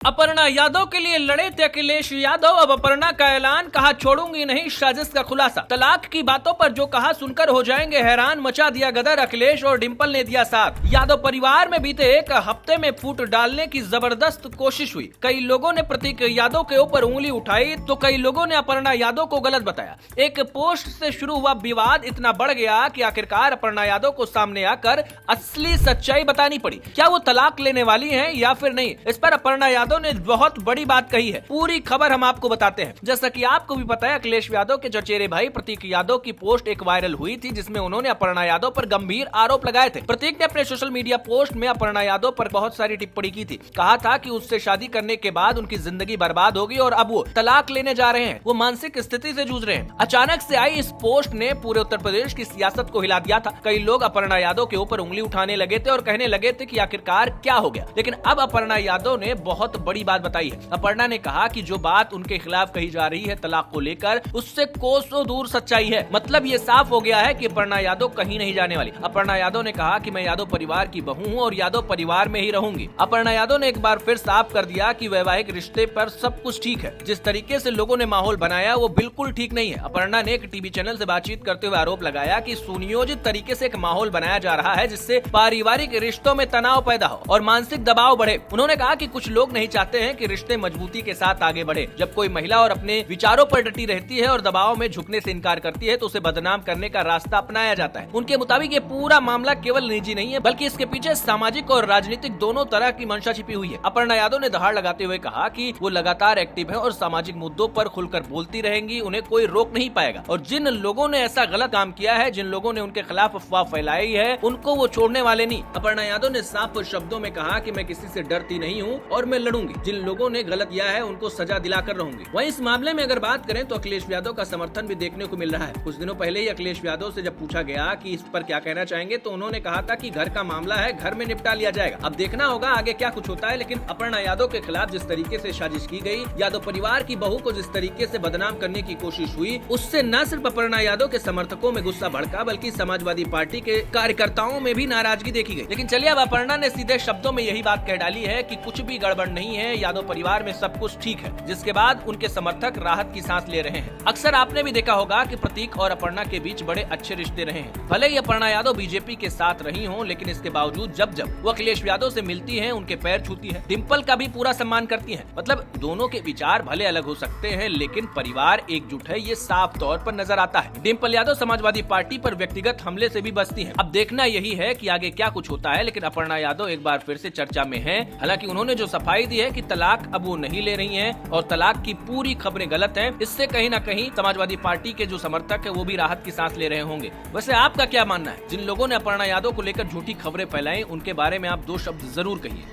अपर्णा यादव के लिए लड़े थे अखिलेश यादव, अब अपर्णा का ऐलान, कहा छोड़ूंगी नहीं साजिश का खुलासा। तलाक की बातों पर जो कहा सुनकर हो जाएंगे हैरान, मचा दिया गदर, अखिलेश और डिंपल ने दिया साथ। यादव परिवार में बीते एक हफ्ते में फूट डालने की जबरदस्त कोशिश हुई। कई लोगों ने प्रतीक यादव के ऊपर उंगली उठाई तो कई लोगों ने अपर्णा यादव को गलत बताया। एक पोस्ट से शुरू हुआ विवाद इतना बढ़ गया कि आखिरकार अपर्णा यादव को सामने आकर असली सच्चाई बतानी पड़ी। क्या वो तलाक लेने वाली है या फिर नहीं, इस पर अपर्णा यादव ने बहुत बड़ी बात कही है। पूरी खबर हम आपको बताते हैं। जैसा कि आपको भी पता है, अखिलेश यादव के चचेरे भाई प्रतीक यादव की पोस्ट एक वायरल हुई थी जिसमें उन्होंने अपर्णा यादव पर गंभीर आरोप लगाए थे। प्रतीक ने अपने सोशल मीडिया पोस्ट में अपर्णा यादव पर बहुत सारी टिप्पणी की थी। कहा था कि उससे शादी करने के बाद उनकी जिंदगी बर्बाद होगी और अब वो तलाक लेने जा रहे हैं, वो मानसिक स्थिति से जूझ रहे हैं। अचानक से आई इस पोस्ट ने पूरे उत्तर प्रदेश की सियासत को हिला दिया था। कई लोग अपर्णा यादव के ऊपर उंगली उठाने लगे थे और कहने लगे थे कि आखिरकार क्या हो गया। लेकिन अब अपर्णा यादव ने बहुत बड़ी बात बताई है। अपर्णा ने कहा कि जो बात उनके खिलाफ कही जा रही है तलाक को लेकर, उससे कोसों दूर सच्चाई है। मतलब ये साफ हो गया है कि अपर्णा यादव कहीं नहीं जाने वाली। अपर्णा यादव ने कहा कि मैं यादव परिवार की बहू हूँ और यादव परिवार में ही रहूंगी। अपर्णा यादव ने एक बार फिर साफ कर दिया कि वैवाहिक रिश्ते पर सब कुछ ठीक है। जिस तरीके से लोगों ने माहौल बनाया वो बिल्कुल ठीक नहीं है। अपर्णा ने एक टीवी चैनल से बातचीत करते हुए आरोप लगाया कि सुनियोजित तरीके से एक माहौल बनाया जा रहा है जिससे पारिवारिक रिश्तों में तनाव पैदा हो और मानसिक दबाव बढ़े। उन्होंने कहा कि कुछ लोग नहीं चाहते हैं कि रिश्ते मजबूती के साथ आगे बढ़े। जब कोई महिला और अपने विचारों पर डटी रहती है और दबाव में झुकने से इनकार करती है तो उसे बदनाम करने का रास्ता अपनाया जाता है। उनके मुताबिक ये पूरा मामला केवल निजी नहीं है बल्कि इसके पीछे सामाजिक और राजनीतिक दोनों तरह की मंशा छिपी हुई है। अपर्णा यादव ने दहाड़ लगाते हुए कहा कि वो लगातार एक्टिव है और सामाजिक मुद्दों पर खुलकर बोलती रहेंगी, उन्हें कोई रोक नहीं पाएगा। और जिन लोगों ने ऐसा गलत काम किया है, जिन लोगों ने उनके खिलाफ अफवाह फैलाई है, उनको वो छोड़ने वाले नहीं। अपर्णा यादव ने साफ शब्दों में कहा कि मैं किसी से डरती नहीं हूँ और मैं लड़ूंगी। जिन लोगों ने गलत किया है उनको सजा दिलाकर रहूंगी। वहीं इस मामले में अगर बात करें तो अखिलेश यादव का समर्थन भी देखने को मिल रहा है। कुछ दिनों पहले ही अखिलेश यादव से जब पूछा गया कि इस पर क्या कहना चाहेंगे तो उन्होंने कहा था कि घर का मामला है, घर में निपटा लिया जाएगा। अब देखना होगा आगे क्या कुछ होता है। लेकिन अपर्णा यादव के खिलाफ जिस तरीके से साजिश की गई, यादव परिवार की बहू को जिस तरीके से बदनाम करने की कोशिश हुई, उससे न सिर्फ अपर्णा यादव के समर्थकों में गुस्सा भड़का बल्कि समाजवादी पार्टी के कार्यकर्ताओं में भी नाराजगी देखी गई। लेकिन चलिए, अब अपर्णा ने सीधे शब्दों में यही बात कह डाली है कि कुछ भी गड़बड़ नहीं है, यादव परिवार में सब कुछ ठीक है। जिसके बाद उनके समर्थक राहत की सांस ले रहे हैं। अक्सर आपने भी देखा होगा कि प्रतीक और अपर्णा के बीच बड़े अच्छे रिश्ते रहे हैं। भले ही अपर्णा यादव बीजेपी के साथ रही हों, लेकिन इसके बावजूद जब जब वो अखिलेश यादव से मिलती हैं, उनके पैर छूती हैं। डिंपल का भी पूरा सम्मान करती हैं। मतलब दोनों के विचार भले अलग हो सकते हैं लेकिन परिवार एकजुट है, ये साफ तौर पर नजर आता है। डिंपल यादव समाजवादी पार्टी पर व्यक्तिगत हमले से भी बचती हैं। अब देखना यही है कि आगे क्या कुछ होता है। लेकिन अपर्णा यादव एक बार फिर से चर्चा में है। हालांकि उन्होंने जो सफाई दी है कि तलाक अब वो नहीं ले रही है और तलाक की पूरी खबरें गलत हैं, इससे कहीं ना कहीं समाजवादी पार्टी के जो समर्थक है वो भी राहत की सांस ले रहे होंगे। वैसे आपका क्या मानना है? जिन लोगों ने अपर्णा यादव को लेकर झूठी खबरें फैलाई, उनके बारे में आप दो शब्द जरूर कहिए।